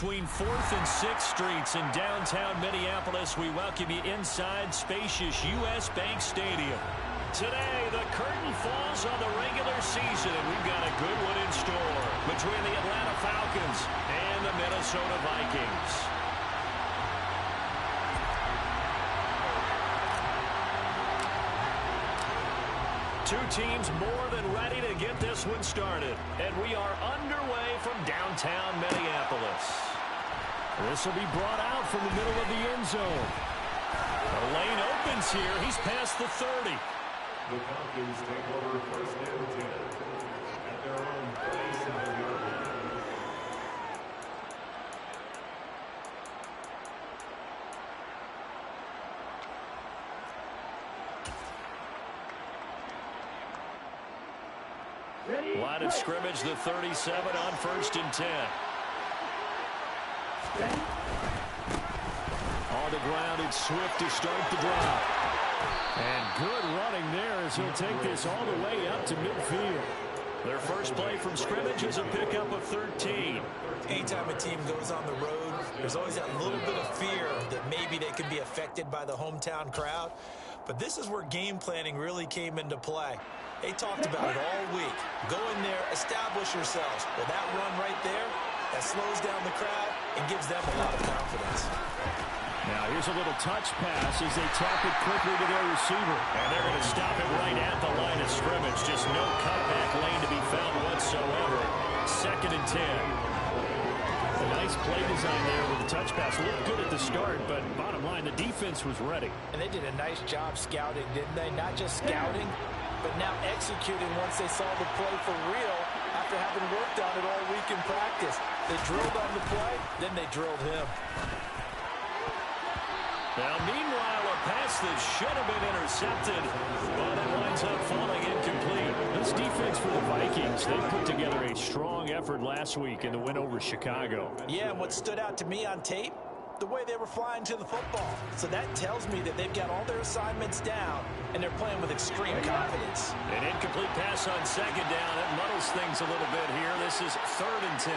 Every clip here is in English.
between 4th and 6th Streets in downtown Minneapolis. We welcome you inside spacious U.S. Bank Stadium. Today, the curtain falls on the regular season, and we've got a good one in store between the Atlanta Falcons and the Minnesota Vikings. Two teams more than ready to get this one started. And we are underway from downtown Minneapolis. This will be brought out from the middle of the end zone. The lane opens here. He's past the 30. The Falcons take over 1st and 10 at their own 37-yard line. Line of scrimmage, the 37 on 1st and 10. On the ground, it's Swift to start the drive. And good running there as he'll take this all the way up to midfield. Their first play from scrimmage is a pickup of 13. Anytime a team goes on the road, there's always that little bit of fear that maybe they could be affected by the hometown crowd. But this is where game planning really came into play. They talked about it all week. Go in there, establish yourselves. Well, that run right there, that slows down the crowd and gives them a lot of confidence. Now here's a little touch pass as they tap it quickly to their receiver. And they're going to stop it right at the line of scrimmage. Just no cutback lane to be found whatsoever. 2nd and 10. A nice play design there with the touch pass. Looked good at the start, but bottom line, the defense was ready. And they did a nice job scouting, didn't they? Not just scouting, but now executing once they saw the play for real after having worked on it all week in practice. They drilled on the play, then they drilled him. Now, meanwhile, a pass that should have been intercepted, but it winds up falling incomplete. This defense for the Vikings, they put together a strong effort last week in the win over Chicago. Yeah, and what stood out to me on tape, the way they were flying to the football. So that tells me that they've got all their assignments down, and they're playing with extreme confidence. An incomplete pass on 2nd down. It muddles things a little bit here. This is 3rd and 10.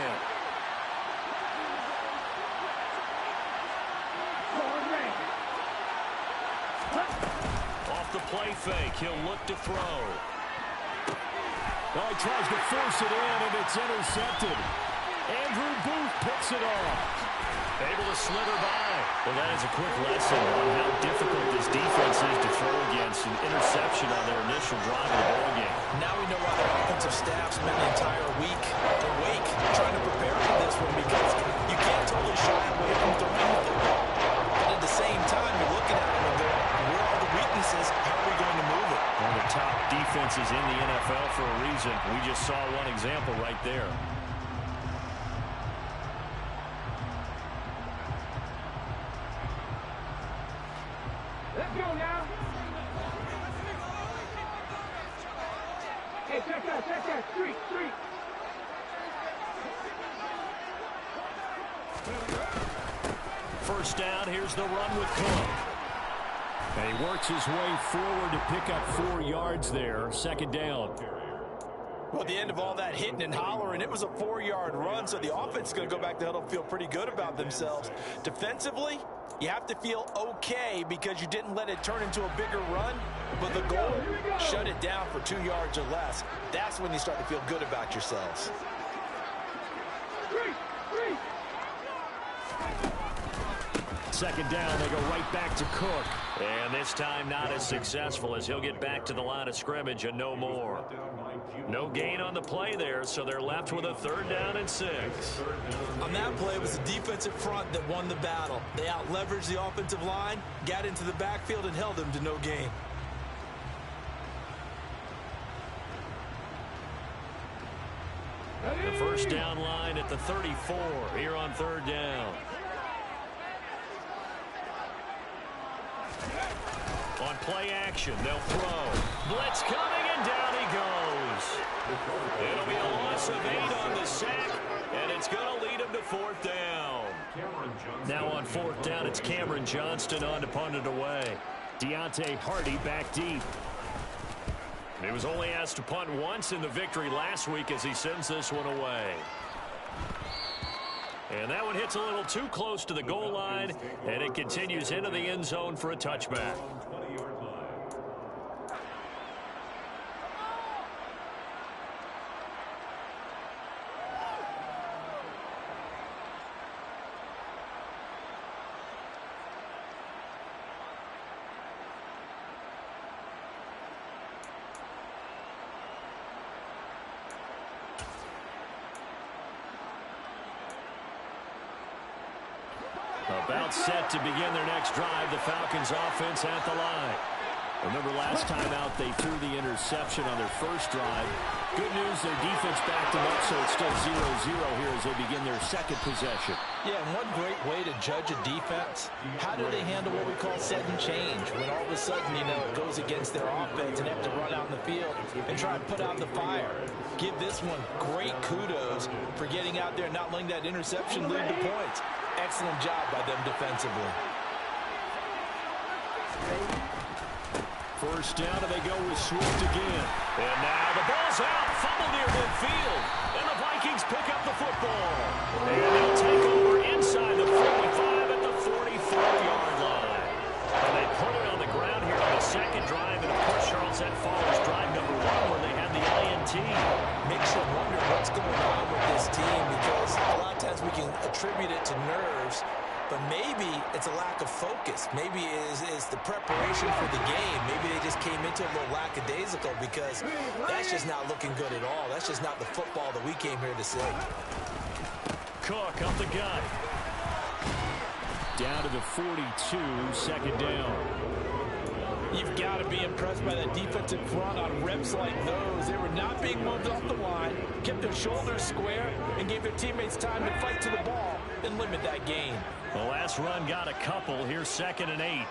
Off the play fake, he'll look to throw. Oh, he tries to force it in, and it's intercepted. Andrew Booth picks it off. Able to slither by. Well, that is a quick lesson on how difficult this defense is to throw against an interception on their initial drive of the ball game. Now we know why their offensive staff spent the entire week awake trying to prepare for this one, because you can't totally shy away from throwing the football. But at the same time, you're looking at them and going, where are the weaknesses? How are we going to move it? One of the top defenses in the NFL for a reason. We just saw one example right there. Let's go now. Hey, check that. Street. First down, here's the run with Cook. And he works his way forward to pick up 4 yards there. 2nd down. Well, at the end of all that hitting and hollering, it was a 4-yard run, so the offense is going to go back to huddle and feel pretty good about themselves. Defensively, you have to feel okay because you didn't let it turn into a bigger run, but the goal, shut it down for 2 yards or less. That's when you start to feel good about yourselves. 2nd down, they go right back to Cook. And this time not as successful as he'll get back to the line of scrimmage and no more. No gain on the play there, so they're left with a 3rd down and 6. On that play, it was the defensive front that won the battle. They out-leveraged the offensive line, got into the backfield, and held them to no gain. The first down line at the 34 here on 3rd down. On play action, they'll throw. Blitz coming, and down he goes. It'll be a loss of 8 on the sack, and it's going to lead him to 4th down. Now on 4th down, it's Cameron Johnston on to punt it away. Deontay Hardy back deep. He was only asked to punt once in the victory last week as he sends this one away. And that one hits a little too close to the goal line, and it continues into the end zone for a touchback. About set to begin their next drive, the Falcons offense at the line. Remember last time out they threw the interception on their first drive. Good news, their defense backed them up, so it's still 0-0 here as they begin their second possession. Yeah, and one great way to judge a defense, how do they handle what we call sudden change? When all of a sudden, you know, it goes against their offense and they have to run out in the field and try and put out the fire. Give this one great kudos for getting out there and not letting that interception lead to points. Excellent job by them defensively. First down, and they go with Swift again. And now the ball's out, fumble near midfield. And the Vikings pick up the football. And they'll take over inside the 45 at the 44-yard line. And they put it on the ground here on the second drive. And, of course, Charles, that follows drive number 1 where they had the INT. Makes you wonder what's going on with this team because a lot of times we can attribute it to nerves, but maybe it's a lack of focus. Maybe it's the preparation for the game. Maybe they just came into a little lackadaisical because that's just not looking good at all. That's just not the football that we came here to see. Cook up the gut. Down to the 42, second down. You've got to be impressed by that defensive front on reps like those. They were not being moved off the line, kept their shoulders square, and gave their teammates time to fight to the ball and limit that gain. The last run got a couple. Here's 2nd and 8.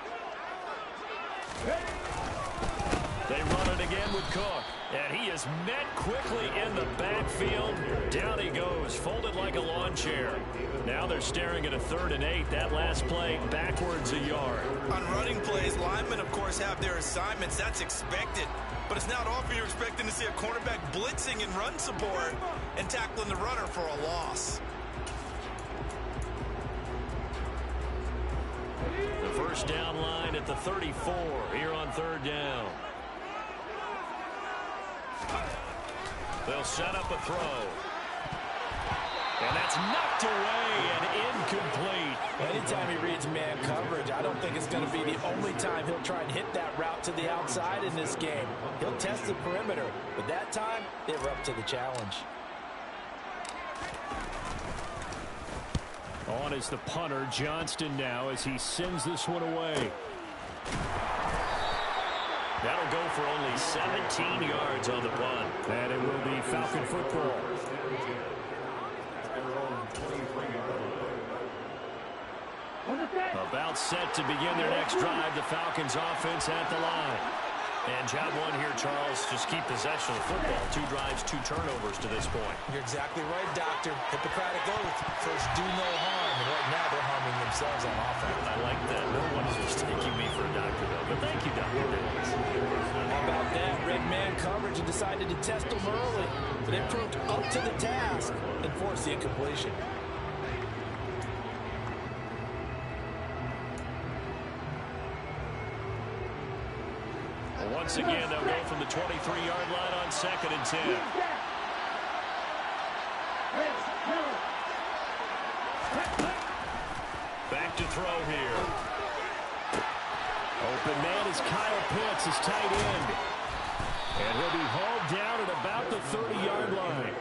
They run it again with Cook. And he is met quickly in the backfield. Down he goes, folded like a lawn chair. Now they're staring at a 3rd and 8. That last play, backwards a yard. On running plays, linemen, of course, have their assignments. That's expected. But it's not often you're expecting to see a cornerback blitzing in run support and tackling the runner for a loss. The first down line at the 34 here on 3rd down. They'll set up a throw. And that's knocked away and incomplete. Anytime he reads man coverage, I don't think it's going to be the only time he'll try and hit that route to the outside in this game. He'll test the perimeter, but that time, they were up to the challenge. On is the punter, Johnston now, as he sends this one away. That'll go for only 17 yards on the punt. And it will be Falcon football. About set to begin their next drive. The Falcons offense at the line. And job 1 here, Charles, just keep possession of the football. 2 drives, 2 turnovers to this point. You're exactly right, Doctor. Hippocratic oath. First, do no harm. And right now, they're harming themselves on offense. I like that. No one is mistaking me for a doctor, though. But thank you, Dr. Davis. How about that? Red man coverage and decided to test them early. But they proved up to the task and forced the incompletion. Once again, they'll go from the 23-yard line on 2nd and 10. Back to throw here. Open man is Kyle Pitts, his tight end. And he'll be hauled down at about the 30-yard line.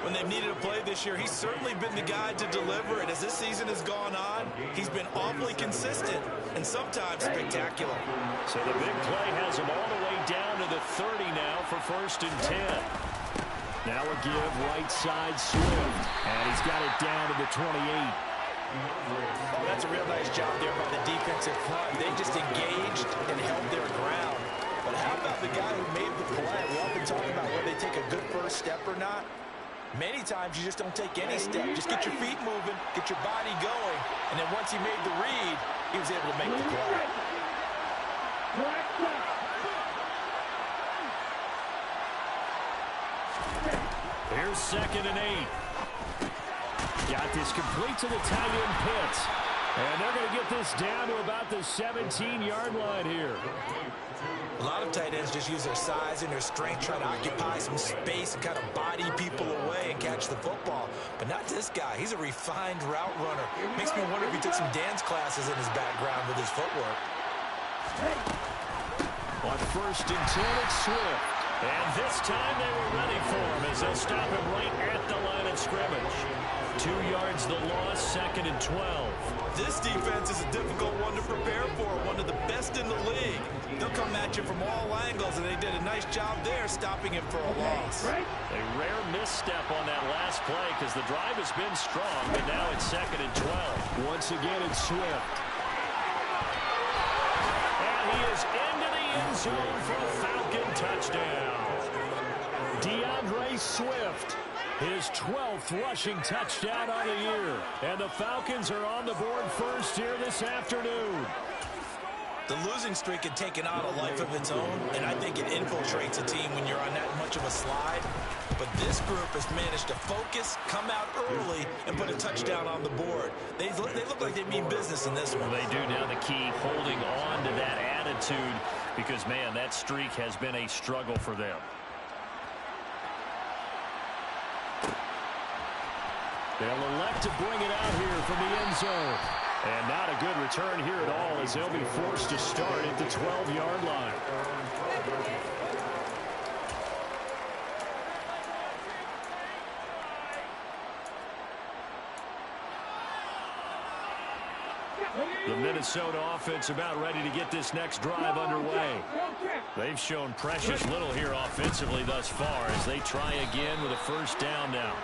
When they've needed a play this year, he's certainly been the guy to deliver it. As this season has gone on, he's been awfully consistent and sometimes spectacular. So the big play has him all the way down to the 30 now for 1st and 10. Now a give right side Swift. And he's got it down to the 28. Oh, that's a real nice job there by the defensive front. They just engaged and held their ground. But how about the guy who made the play? We often talk about whether they take a good first step or not. Many times you just don't take any step. Just get your feet moving, get your body going, and then once he made the read, he was able to make the play. Here's 2nd and 8. Got this complete to the tight end Pitts. And they're going to get this down to about the 17-yard line here. A lot of tight ends just use their size and their strength, try to occupy some space and kind of body people away and catch the football. But not this guy. He's a refined route runner. Makes me wonder if he took some dance classes in his background with his footwork. On 1st and 10, it's Swift. And this time they were ready for him as they'll stop him right at the line of scrimmage. 2 yards the loss, 2nd and 12. This defense is a difficult one to prepare for, one of the best in the league. They'll come at you from all angles, and they did a nice job there stopping him for a loss. A rare misstep on that last play because the drive has been strong, but now it's 2nd and 12. Once again, it's Swift. And he is into the end zone for a Falcon touchdown. DeAndre Swift, his 12th rushing touchdown on the year. And the Falcons are on the board first here this afternoon. The losing streak had taken on a life of its own, and I think it infiltrates a team when you're on that much of a slide. But this group has managed to focus, come out early, and put a touchdown on the board. They look like they mean business in this one. Well, they do. Now the key, holding on to that attitude, because, man, that streak has been a struggle for them. They'll elect to bring it out here from the end zone. And not a good return here at all as they'll be forced to start at the 12-yard line. The Minnesota offense about ready to get this next drive underway. They've shown precious little here offensively thus far as they try again with a first down now.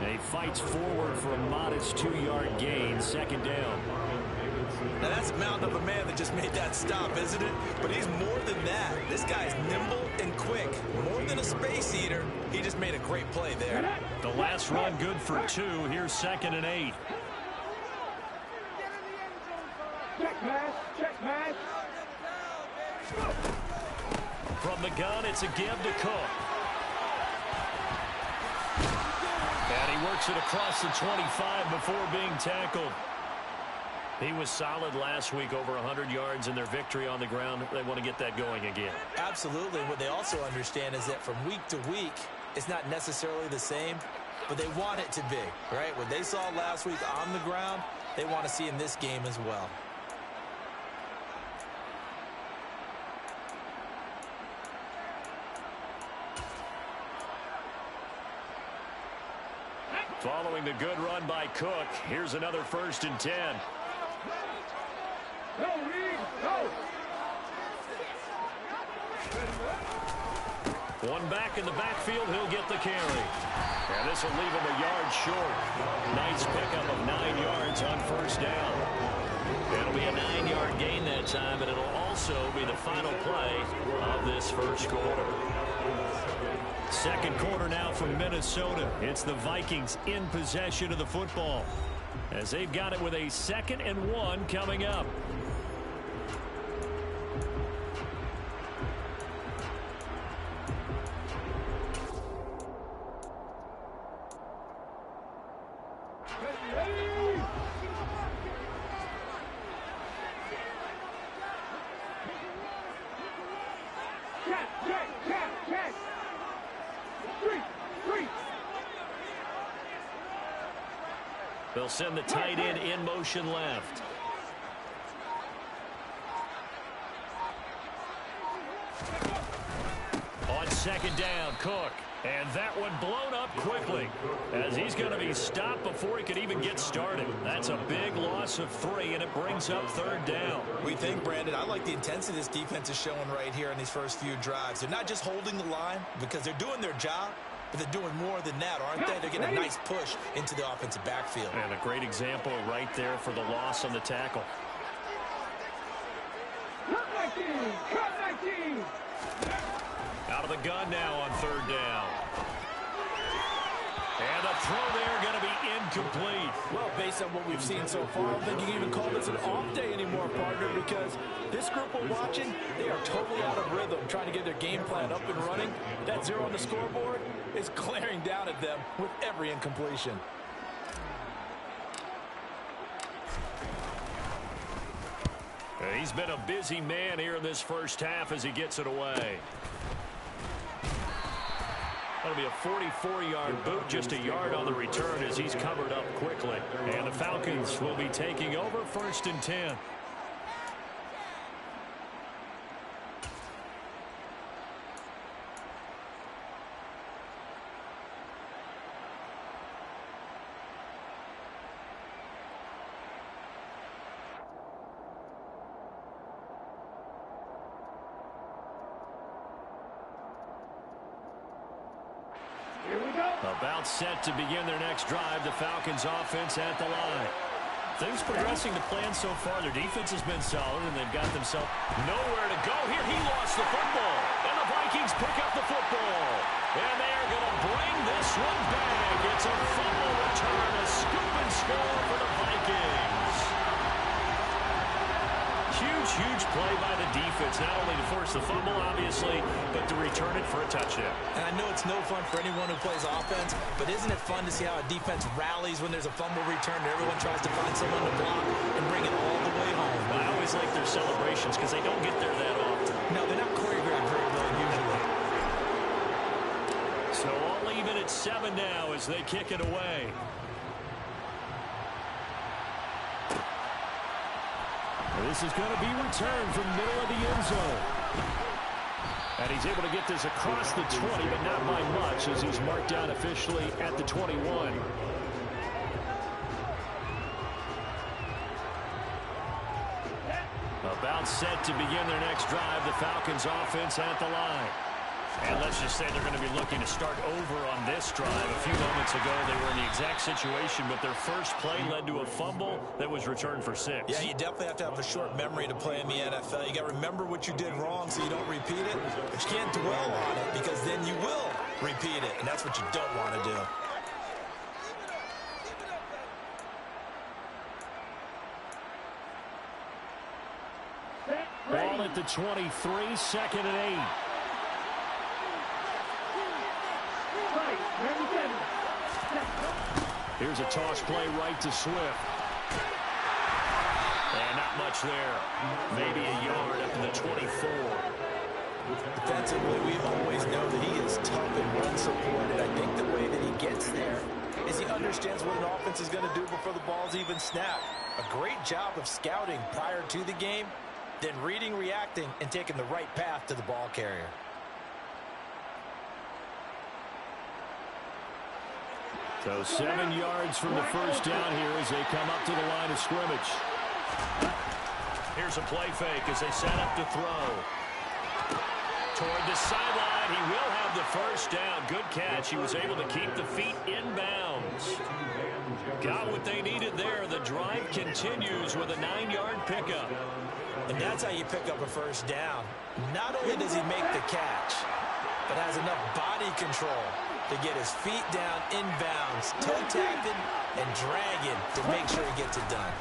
And he fights forward for a modest 2-yard gain, 2nd down. Now that's a mountain of a man that just made that stop, isn't it? But he's more than that. This guy's nimble and quick. More than a space eater, he just made a great play there. The last run good for 2. Here's 2nd and 8. Check pass, check pass. From the gun, it's a give to Cook. And he works it across the 25 before being tackled. He was solid last week, over 100 yards in their victory on the ground. They want to get that going again. Absolutely. What they also understand is that from week to week, it's not necessarily the same, but they want it to be, right? What they saw last week on the ground, they want to see in this game as well. Following the good run by Cook, here's another 1st and 10. Go, Reed, go. One back in the backfield, he'll get the carry. And this will leave him a yard short. Nice pickup of 9 yards on 1st down. It'll be a 9-yard gain that time, and it'll also be the final play of this first quarter. 2nd quarter now from Minnesota. It's the Vikings in possession of the football as they've got it with a 2nd and 1 coming up. They'll send the tight end in motion left. On 2nd down, Cook. And that one blown up quickly as he's going to be stopped before he could even get started. That's a big loss of 3, and it brings up 3rd down. We think, Brandon, I like the intensity this defense is showing right here in these first few drives. They're not just holding the line because they're doing their job, but they're doing more than that, aren't they? They're getting a nice push into the offensive backfield. And a great example right there for the loss on the tackle. Cut 19, cut 19. Out of the gun now on 3rd down. And a throw there going to be incomplete. Well, based on what we've seen so far, I don't think you can even call this an off day anymore, partner, because this group we're watching, they are totally out of rhythm, trying to get their game plan up and running. That 0 on the scoreboard is glaring down at them with every incompletion. He's been a busy man here in this first half as he gets it away. That'll be a 44-yard boot, just a yard on the return as he's covered up quickly. And the Falcons will be taking over 1st and 10. About set to begin their next drive, the Falcons offense at the line. Things progressing to plan so far. Their defense has been solid, and they've got themselves nowhere to go. Here he lost the football, and the Vikings pick up the football. And they are going to bring this one back. It's a fumble return, a scoop and score for the Vikings. Huge play by the defense, not only to force the fumble, obviously, but to return it for a touchdown. And I know it's no fun for anyone who plays offense, but isn't it fun to see how a defense rallies when there's a fumble return and everyone tries to find someone to block and bring it all the way home? I always like their celebrations because they don't get there that often. No, they're not choreographed very well usually. So all even at 7 now as they kick it away. This is going to be returned from the middle of the end zone. And he's able to get this across the 20, but not by much as he's marked down officially at the 21. About set to begin their next drive, the Falcons offense at the line. And let's just say they're going to be looking to start over on this drive. A few moments ago, they were in the exact situation, but their first play led to a fumble that was returned for 6. Yeah, you definitely have to have a short memory to play in the NFL. You got to remember what you did wrong so you don't repeat it, but you can't dwell on it because then you will repeat it, and that's what you don't want to do. Ball at the 23, 2nd and 8. Here's a toss play right to Swift. And not much there. Maybe a yard up to the 24. Defensively, we always know that he is tough and run supported. I think the way that he gets there is he understands what an offense is going to do before the ball's even snapped. A great job of scouting prior to the game, then reading, reacting, and taking the right path to the ball carrier. So 7 yards from the first down here as they come up to the line of scrimmage. Here's a play fake as they set up to throw. Toward the sideline, he will have the first down. Good catch. He was able to keep the feet in bounds. Got what they needed there. The drive continues with a 9-yard pickup. And that's how you pick up a first down. Not only does he make the catch, but has enough body control to get his feet down in bounds, toe tapping and dragging to make sure he gets it done.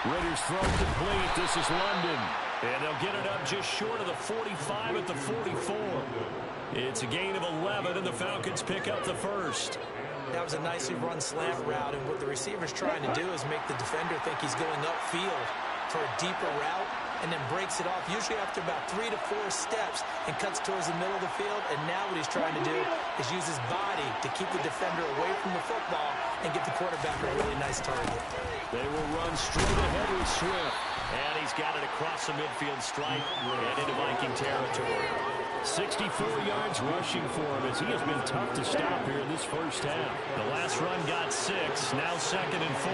Ritter's throw complete. This is London. And they'll get it up just short of the 45 at the 44. It's a gain of 11, and the Falcons pick up the first. That was a nicely run slant route, and what the receiver's trying to do is make the defender think he's going upfield for a deeper route, and then breaks it off, usually after about 3 to 4 steps, and cuts towards the middle of the field. And now what he's trying to do is use his body to keep the defender away from the football and get the quarterback a really nice target. They will run straight ahead with Swift. And he's got it across the midfield stripe and into Viking territory. 64 yards rushing for him as he has been tough to stop here in this first half. The last run got 6, now 2nd and 4.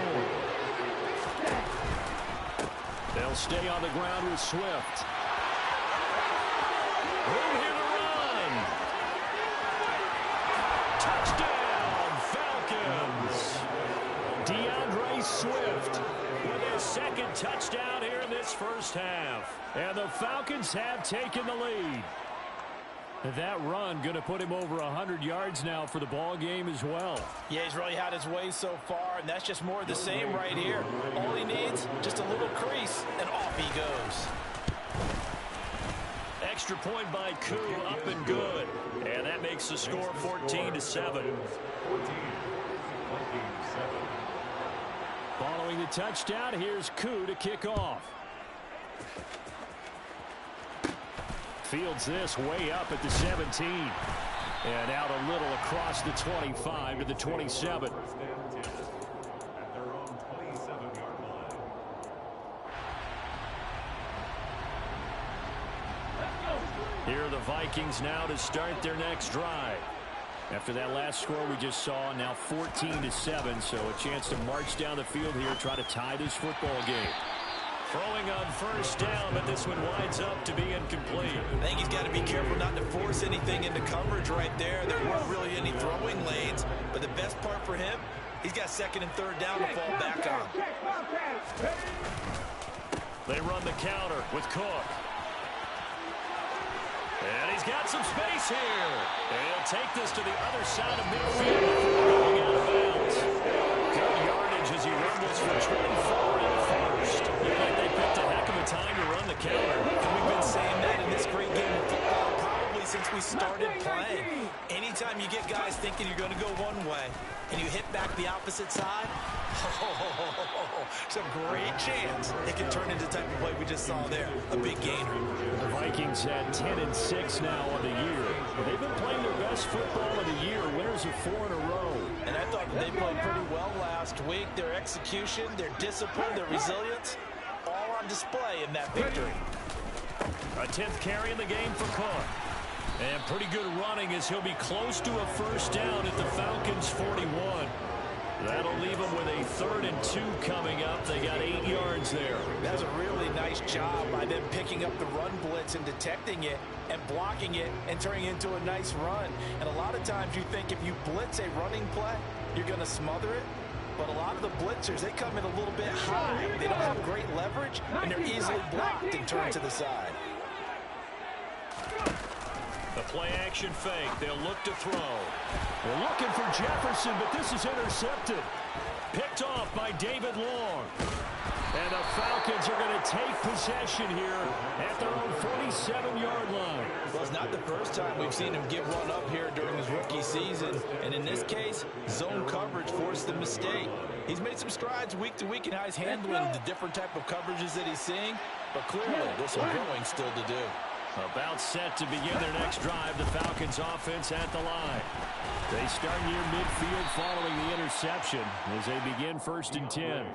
They'll stay on the ground with Swift. Room here to run. Touchdown, Falcons. DeAndre Swift with his 2nd touchdown here in this first half. And the Falcons have taken the lead. That run going to put him over 100 yards now for the ball game as well. Yeah, he's really had his way so far, and that's just more of the same right here. All he needs, just a little crease, and off he goes. Extra point by Koo, up and good. And that makes the score 14-7. Following the touchdown, here's Koo to kick off. Fields this way up at the 17. And out a little across the 25 to the 27. Here are the Vikings now to start their next drive. After that last score we just saw, now 14-7, so a chance to march down the field here, try to tie this football game. Throwing on first down, but this one winds up to be incomplete. I think he's got to be careful not to force anything into coverage right there. There weren't really any throwing lanes, but the best part for him, he's got second and third down to fall back on. They run the counter with Cook. And he's got some space here. And he'll take this to the other side of midfield before going out of bounds. Good yardage as he rumbles for 24 in the first. Looked like they picked a heck of a time to run the counter. And we've been saying that in this great game of football probably since we started playing. Anytime you get guys thinking you're going to go one way and you hit back the opposite side, it's a great chance it can turn into the type of play we just saw there, a big gainer. The Vikings had 10-6 now on the year. They've been playing their best football of the year, winners of 4 in a row. And I thought that they played pretty well last week. Their execution, their discipline, their resilience, all on display in that victory. A 10th carry in the game for Cook. And pretty good running as he'll be close to a first down at the Falcons' 41. That'll leave them with a 3rd and 2 coming up. They got 8 yards there. That was a really nice job by them picking up the run blitz and detecting it and blocking it and turning it into a nice run. And a lot of times you think if you blitz a running play, you're going to smother it. But a lot of the blitzers, they come in a little bit high. They don't have great leverage, and they're easily blocked and turned to the side. The play-action fake. They'll look to throw. They're looking for Jefferson, but this is intercepted. Picked off by David Long. And the Falcons are going to take possession here at their own 47-yard line. Well, it's not the first time we've seen him give one up here during his rookie season. And in this case, zone coverage forced the mistake. He's made some strides week to week in how he's handling the different type of coverages that he's seeing. But clearly, there's some growing still to do. About set to begin their next drive, the Falcons offense at the line. They start near midfield following the interception as they begin 1st and 10.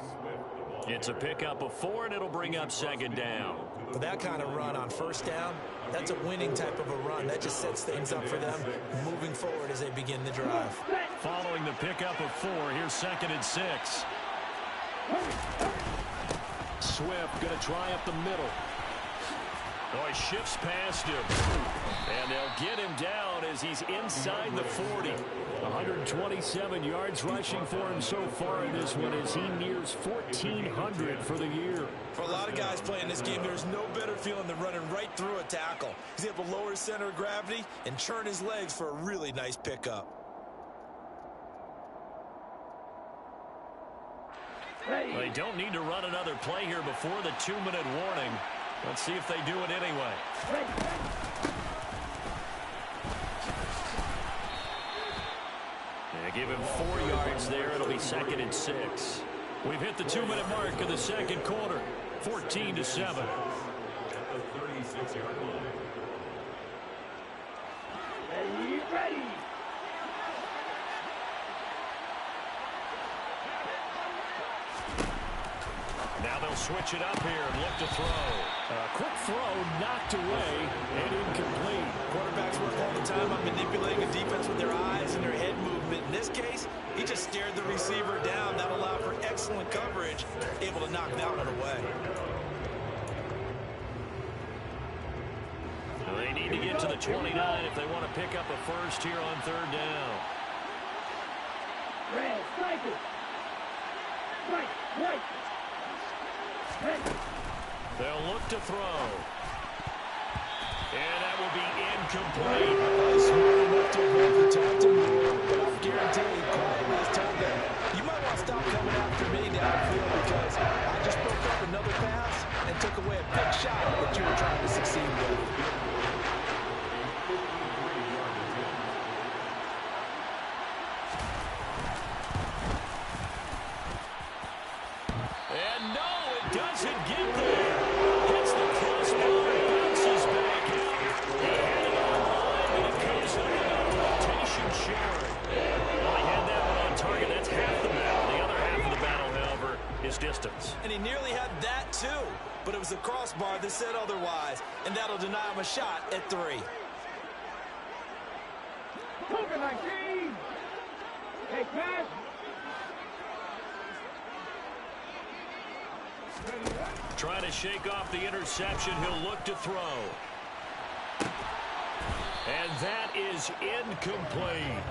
It's a pickup of 4, and it'll bring up 2nd down. With that kind of run on first down, that's a winning type of a run. That just sets things up for them moving forward as they begin the drive. Following the pickup of 4, here's 2nd and 6. Swift going to try up the middle. Oh, he shifts past him. And they'll get him down as he's inside the 40. 127 yards rushing for him so far in this one as he nears 1,400 for the year. For a lot of guys playing this game, there's no better feeling than running right through a tackle. He's able to lower his center of gravity and churn his legs for a really nice pickup. They don't need to run another play here before the 2-minute warning. Let's see if they do it anyway. They give him 4 yards there. It'll be 2nd and 6. We've hit the 2-minute mark of the second quarter. 14-7. At the 36-yard line. Ready. Now they'll switch it up here and look to throw. Quick throw knocked away and incomplete. Quarterbacks work all the time on manipulating a defense with their eyes and their head movement. In this case, he just stared the receiver down. That allowed for excellent coverage, able to knock that one away. They need to get to the 29 if they want to pick up a first here on 3rd down. Red, strike it. Right. They'll look to throw. And that will be incomplete. Smart enough to avoid the taunting rule, but I guarantee Carter has told them, you might want to stop coming after me downfield because I just broke up another pass and took away a big shot that you were trying to succeed with. And no, it doesn't get there. Hits the crossbar, bounces back out. He had it online, but it comes up without rotation sharing. Well, he had that one on target. That's half the battle. The other half of the battle, however, is distance. And he nearly had that too, but it was the crossbar that said otherwise, and that'll deny him a shot at 3. Open 19. Hey, pass. Trying to shake off the interception. He'll look to throw. And that is incomplete.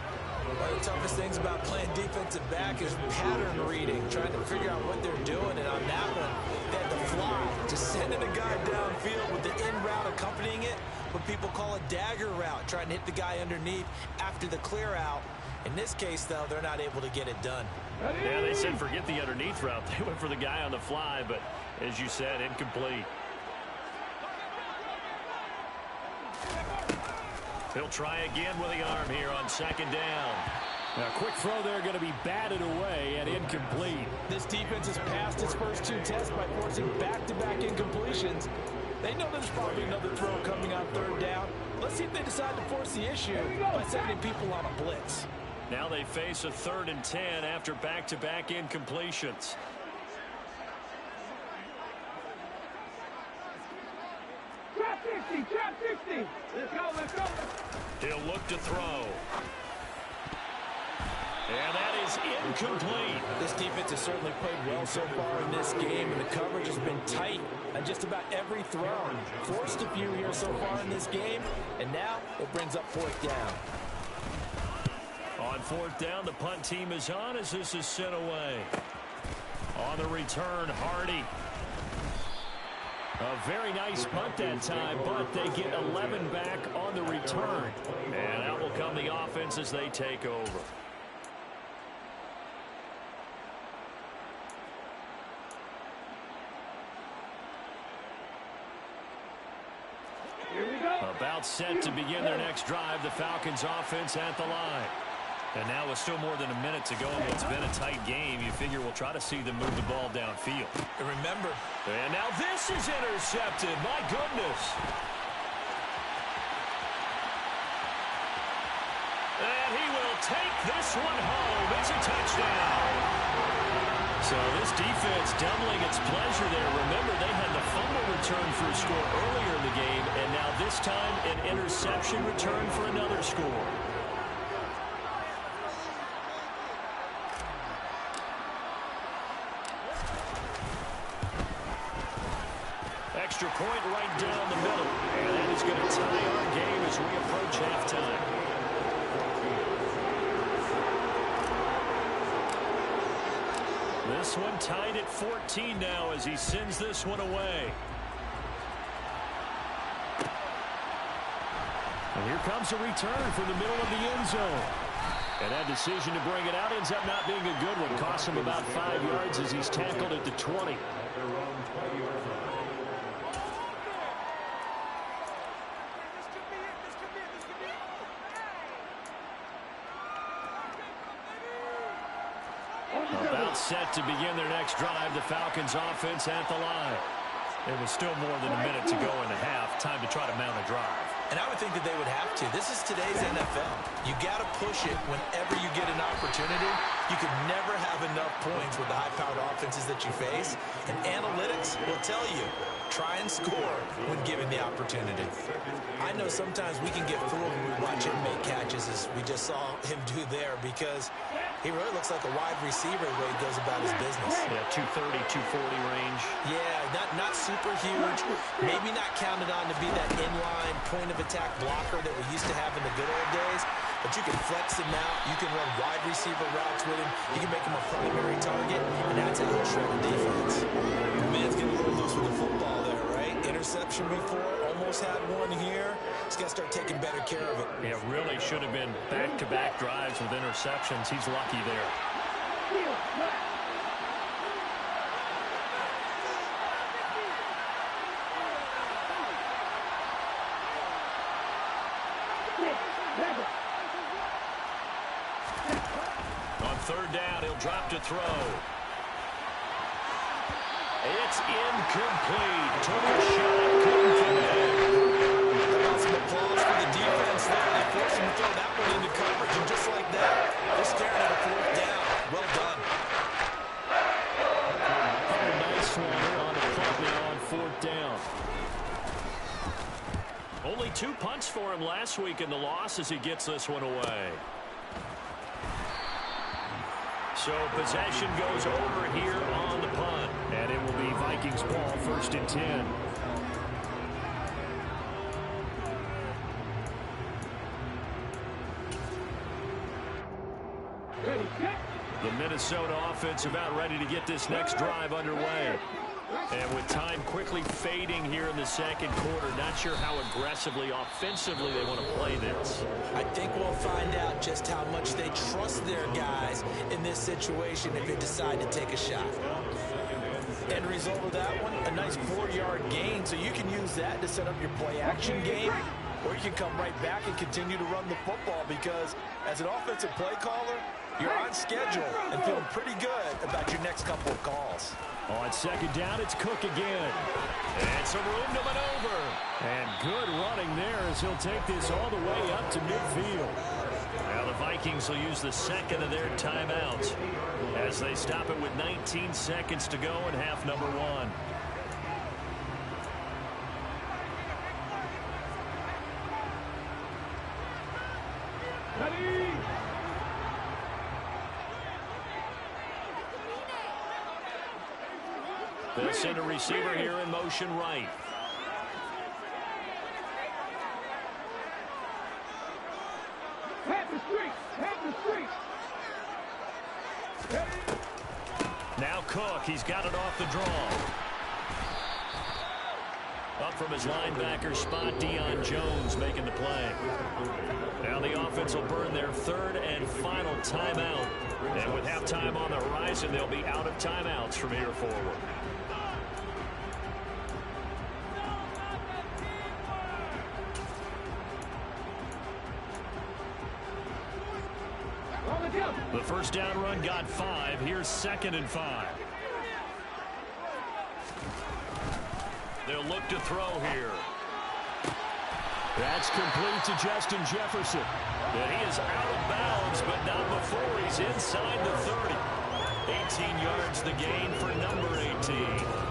One of the toughest things about playing defensive back is pattern reading, trying to figure out what they're doing. And on that one, they had to fly, just sending a guy downfield with the in route accompanying it, what people call a dagger route, trying to hit the guy underneath after the clear out. In this case, though, they're not able to get it done. Yeah, they said forget the underneath route. They went for the guy on the fly, but as you said, incomplete. He'll try again with the arm here on 2nd down. Now, quick throw there, going to be batted away and incomplete. This defense has passed its first 2 tests by forcing back-to-back incompletions. They know there's probably another throw coming on 3rd down. Let's see if they decide to force the issue by sending people on a blitz. Now they face a 3rd and 10 after back-to-back incompletions. Trap 60, trap 60. Let's go, let's go. He'll look to throw. And that is incomplete. This defense has certainly played well so far in this game, and the coverage has been tight on just about every throw. Forced a few here so far in this game, and now it brings up 4th down. On 4th down, the punt team is on as this is sent away. On the return, Hardy. A very nice punt that time, but they get 11 back on the return. And out will come the offense as they take over. Here we go. About set to begin their next drive, the Falcons offense at the line. And now with still more than a minute to go in what's been a tight game, you figure we'll try to see them move the ball downfield. And remember, And now this is intercepted. My goodness. And he will take this one home. It's a touchdown. So this defense doubling its pleasure there. Remember, they had the fumble return for a score earlier in the game, and now this time an interception return for another score. Extra point right down the middle. And that is going to tie our game as we approach halftime. This one tied at 14 now as he sends this one away. And here comes a return from the middle of the end zone. And that decision to bring it out ends up not being a good one. Costs him about 5 yards as he's tackled at the 20. About set to begin their next drive, the Falcons offense at the line. It was still more than a minute to go in the half. Time to try to mount a drive. and I would think that they would have to. This is today's NFL. You got to push it whenever you get an opportunity. You could never have enough points with the high-powered offenses that you face, and analytics will tell you, try and score when given the opportunity. I know sometimes we can get fooled when we watch him make catches, as we just saw him do there, because he really looks like a wide receiver the way he goes about his business. Yeah, 230, 240 range. Yeah, not super huge. Maybe not counted on to be that inline point-of-attack blocker that we used to have in the good old days, but you can flex him out. You can run wide receiver routes with him. You can make him a primary target, and that's how he'll shred the defense. The man's getting a little loose with the football there, right? Interception before, almost had one here. He's got to start taking better care of it. Yeah, really should have been back-to-back drives with interceptions. He's lucky there. On third down, he'll drop to throw. That's incomplete. Took a shot, couldn't connect. How about some applause for the defense there? They forced him to throw that one into coverage, and just like that, they're staring at a fourth down. Well done. A nice one on a punt now on fourth down. Only 2 punts for him last week in the loss as he gets this one away. So possession goes over here on the punt. And it will be Vikings ball, 1st and 10. The Minnesota offense about ready to get this next drive underway. And with time quickly fading here in the second quarter, not sure how aggressively, offensively they want to play this. I think we'll find out just how much they trust their guys in this situation if they decide to take a shot. End result of that one, a nice 4-yard gain, so you can use that to set up your play-action game, or you can come right back and continue to run the football because as an offensive play caller, you're on schedule and feeling pretty good about your next couple of calls. On 2nd down, it's Cook again. And some room to maneuver. And good running there as he'll take this all the way up to midfield. Now the Vikings will use the second of their timeouts as they stop it with 19 seconds to go in half number 1. They'll send a receiver here in motion right. Head the street. Head the street. Now Cook, he's got it off the draw. Up from his linebacker spot, Deion Jones making the play. Now the offense will burn their 3rd and final timeout. And with halftime on the horizon, they'll be out of timeouts from here forward. The first down run got 5. Here's 2nd and 5. They'll look to throw here. That's complete to Justin Jefferson. And he is out of bounds, but not before he's inside the 30. 18 yards the gain for number 18.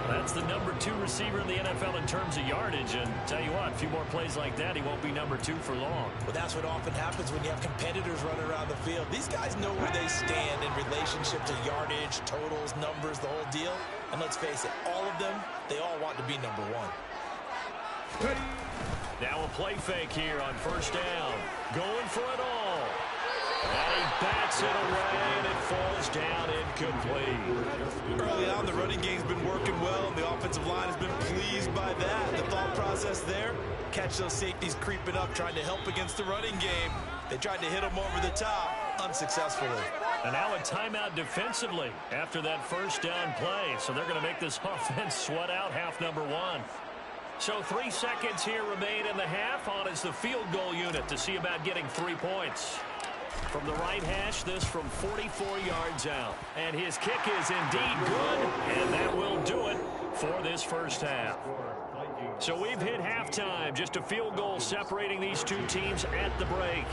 That's the number 2 receiver in the NFL in terms of yardage. And tell you what, a few more plays like that, he won't be number 2 for long. Well, that's what often happens when you have competitors running around the field. These guys know where they stand in relationship to yardage, totals, numbers, the whole deal. And let's face it, all of them, they all want to be number 1. Now a play fake here on 1st down. Going for it all. And he bats it away, and it falls down incomplete. Early on, the running game's been working well, and the offensive line has been pleased by that. The thought process there, catch those safeties creeping up, trying to help against the running game. They tried to hit them over the top, unsuccessfully. And now a timeout defensively after that 1st down play. So they're going to make this offense sweat out half number 1. So 3 seconds here remain in the half. On is the field goal unit to see about getting 3 points. From the right hash, this from 44 yards out. And his kick is indeed good, and that will do it for this first half. So we've hit halftime, just a field goal separating these two teams at the break.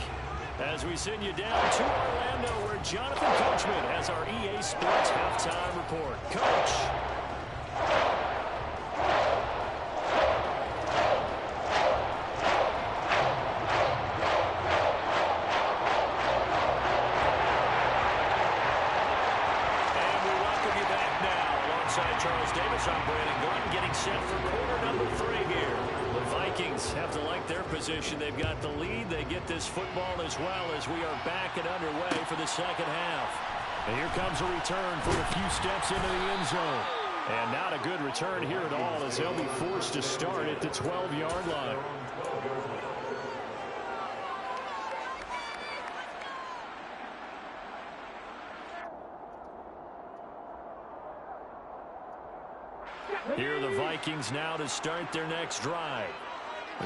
As we send you down to Orlando, where Jonathan Coachman has our EA Sports halftime report. Coach. I'm Brandon Gordon getting set for quarter number 3 here. The Vikings have to like their position. They've got the lead. They get this football as well as we are back and underway for the second half. And here comes a return for a few steps into the end zone. And not a good return here at all as they'll be forced to start at the 12-yard line. Here are the Vikings now to start their next drive.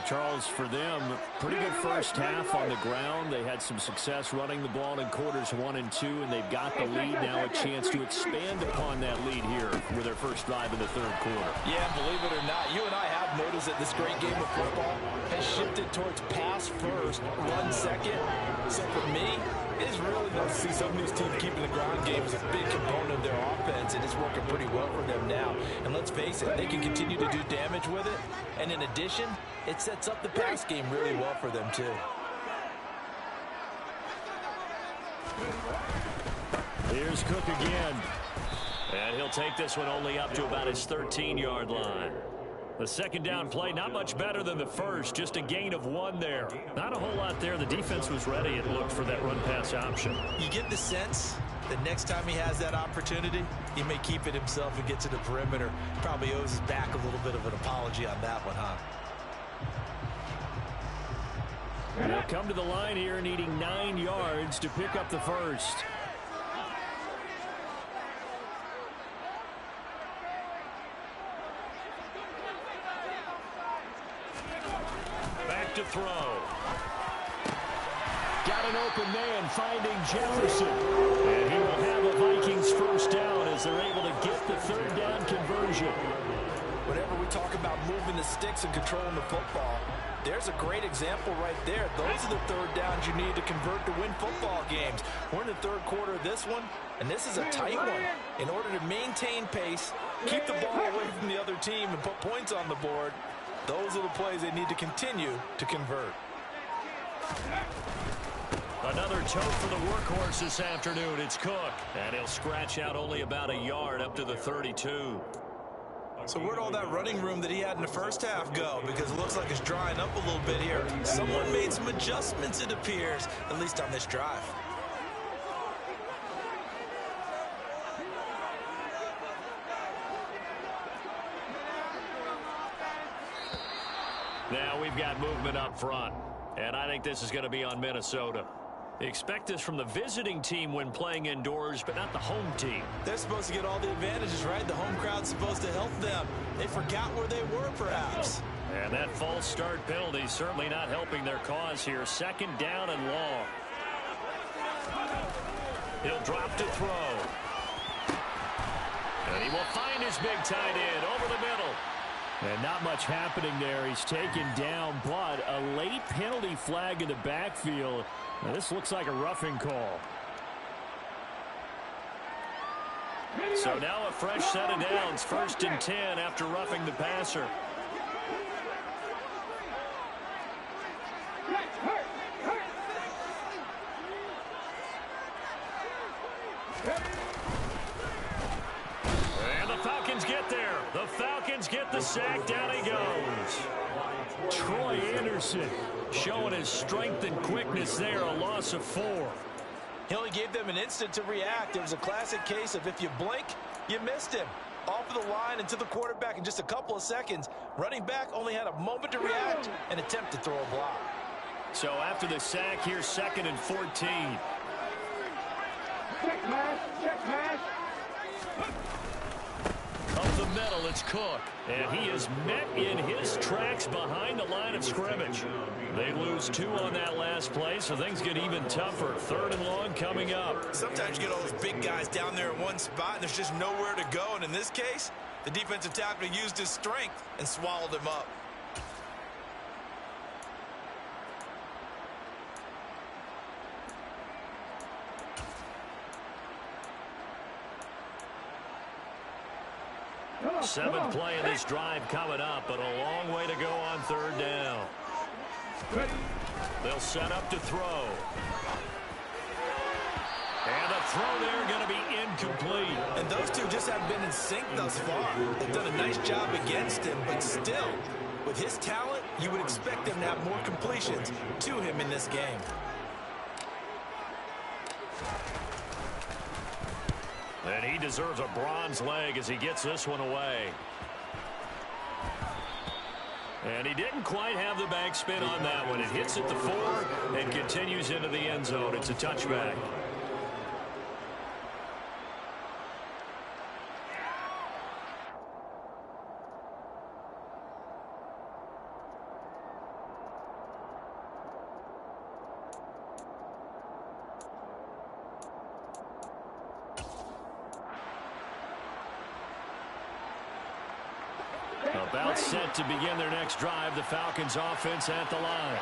Charles, for them, pretty good first half on the ground. They had some success running the ball in quarters 1 and 2, and they've got the lead now, a chance to expand upon that lead here with their first drive in the third quarter. Yeah, believe it or not, you and I have noticed that this great game of football has shifted towards pass first, run second. So for me, it's really nice to see some of these teams keeping the ground game as a big component of their offense, and it's working pretty well for them now. And let's face it, they can continue to do damage with it. And in addition, it sets up the pass game really well for them, too. Here's Cook again. And he'll take this one only up to about his 13-yard line. The second down play, not much better than the first, just a gain of 1 there. Not a whole lot there. The defense was ready, it looked, for that run-pass option. You get the sense that next time he has that opportunity, he may keep it himself and get to the perimeter. Probably owes his back a little bit of an apology on that one, huh? They'll come to the line here needing 9 yards to pick up the first. Back to throw. Got an open man finding Jefferson. And he will have a Vikings first down as they're able to get the third down conversion. Whenever we talk about moving the sticks and controlling the football, there's a great example right there. Those are the third downs you need to convert to win football games. We're in the third quarter of this one, and this is a tight one. In order to maintain pace, keep the ball away from the other team, and put points on the board, those are the plays they need to continue to convert. Another tote for the workhorse this afternoon. It's Cook, and he'll scratch out only about a yard up to the 32. So where'd all that running room that he had in the first half go? Because it looks like it's drying up a little bit here. Someone made some adjustments, it appears, at least on this drive. Now we've got movement up front, and I think this is going to be on Minnesota. Expect this from the visiting team when playing indoors, but not the home team. They're supposed to get all the advantages, right? The home crowd's supposed to help them. They forgot where they were, perhaps. And that false start penalty certainly not helping their cause here. Second down and long. He'll drop to throw. And he will find his big tight end over the middle. And not much happening there. He's taken down, but a late penalty flag in the backfield. Now this looks like a roughing call. So now a fresh set of downs. 1st and 10 after roughing the passer. And the Falcons get there. The Falcons get the sack. Down he goes. Troy Anderson showing his strength and quickness there. A loss of 4. He only gave them an instant to react. It was a classic case of if you blink, you missed him. Off of the line and to the quarterback in just a couple of seconds. Running back only had a moment to react and attempt to throw a block. So after the sack, here's 2nd and 14. Check pass, check pass. Up the middle, it's Cook. And he is met in his tracks behind the line of scrimmage. They lose 2 on that last play, so things get even tougher. 3rd and long coming up. Sometimes you get all those big guys down there in one spot, and there's just nowhere to go. And in this case, the defensive tackle used his strength and swallowed him up. Seventh play of this drive coming up, but a long way to go on 3rd down. They'll set up to throw. And the throw there going to be incomplete. And those two just haven't been in sync thus far. They've done a nice job against him, but still, with his talent, you would expect them to have more completions to him in this game. And he deserves a bronze leg as he gets this one away. And he didn't quite have the back spin on that one. It hits at the 4 and continues into the end zone. It's a touchback. About set to begin their next drive, the Falcons offense at the line.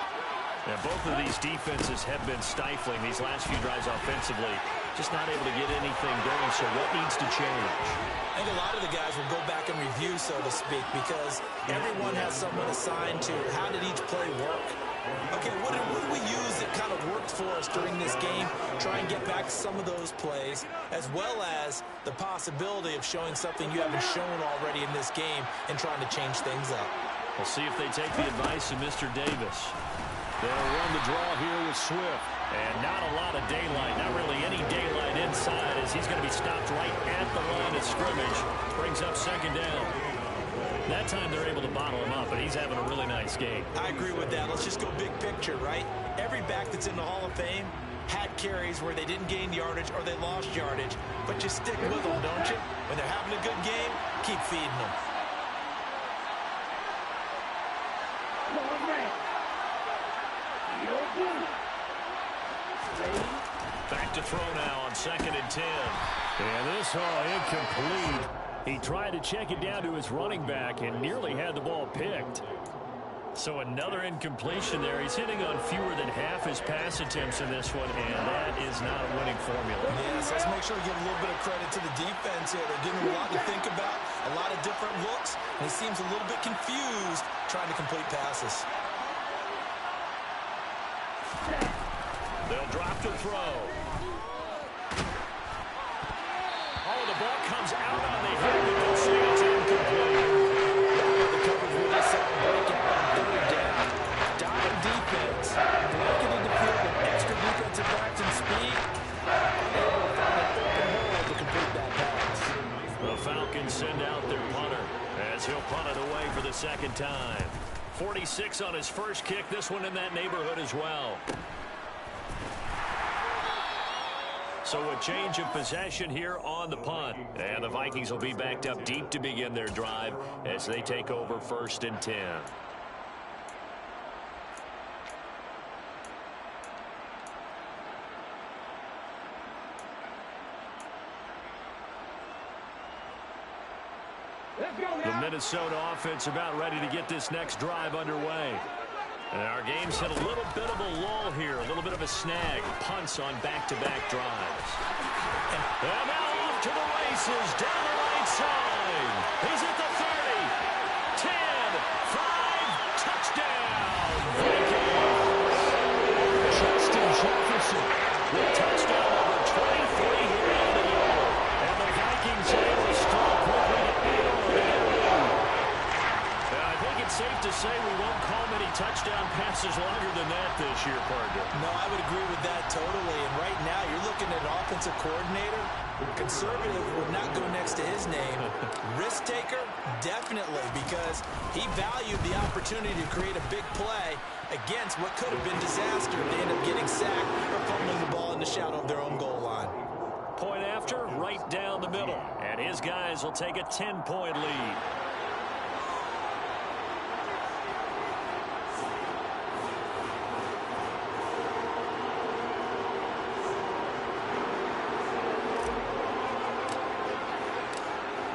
Now, both of these defenses have been stifling these last few drives offensively. Just not able to get anything going, so what needs to change? I think a lot of the guys will go back and review, so to speak, because everyone has someone assigned to how did each play work. Okay, what did we use that kind of worked for us during this game? Try and get back some of those plays, as well as the possibility of showing something you haven't shown already in this game and trying to change things up. We'll see if they take the advice of Mr. Davis. They'll run the draw here with Swift. And not a lot of daylight, not really any daylight inside, as he's going to be stopped right at the line of scrimmage. Brings up second down. That time they're able to bottle him up, but he's having a really nice game. I agree with that. Let's just go big picture, right? Every back that's in the Hall of Fame had carries where they didn't gain yardage or they lost yardage. But you stick with them, don't you? When they're having a good game, keep feeding them. Back to throw now on 2nd and 10. And this incomplete. He tried to check it down to his running back and nearly had the ball picked. So another incompletion there. He's hitting on fewer than half his pass attempts in this one, and that is not a winning formula. Yes, let's make sure we give a little bit of credit to the defense here. They're giving him a lot to think about, a lot of different looks, and he seems a little bit confused trying to complete passes. They'll drop to throw. Oh, the ball comes out on the head, but they'll say it's incomplete. The coverage really set the break out on 3rd down. Dime defense, breaking into field with extra defensive backs and speed. Able to find an open hole to complete that pass. The Falcons send out their punter as he'll punt it away for the 2nd time. 46 on his first kick, this one in that neighborhood as well. So a change of possession here on the punt. And the Vikings will be backed up deep to begin their drive as they take over 1st and 10. The Minnesota offense about ready to get this next drive underway. And our game's hit a little bit of a lull here, a little bit of a snag. Punts on back-to-back drives. And now off to the races, down the right side. He's at the 30, 10, 5, touchdown. Vikings. Justin Jefferson with touchdown number 23 here in the year. And the Vikings are able to start quickly to 8-on. I think it's safe to say we won't call many touchdown passes longer than that this year, partner. No, I would agree with that totally. And right now, you're looking at an offensive coordinator. Conservative would not go next to his name. Risk taker, definitely, because he valued the opportunity to create a big play against what could have been disaster if they end up getting sacked or fumbling the ball in the shadow of their own goal line. Point after, right down the middle. And his guys will take a 10-point lead.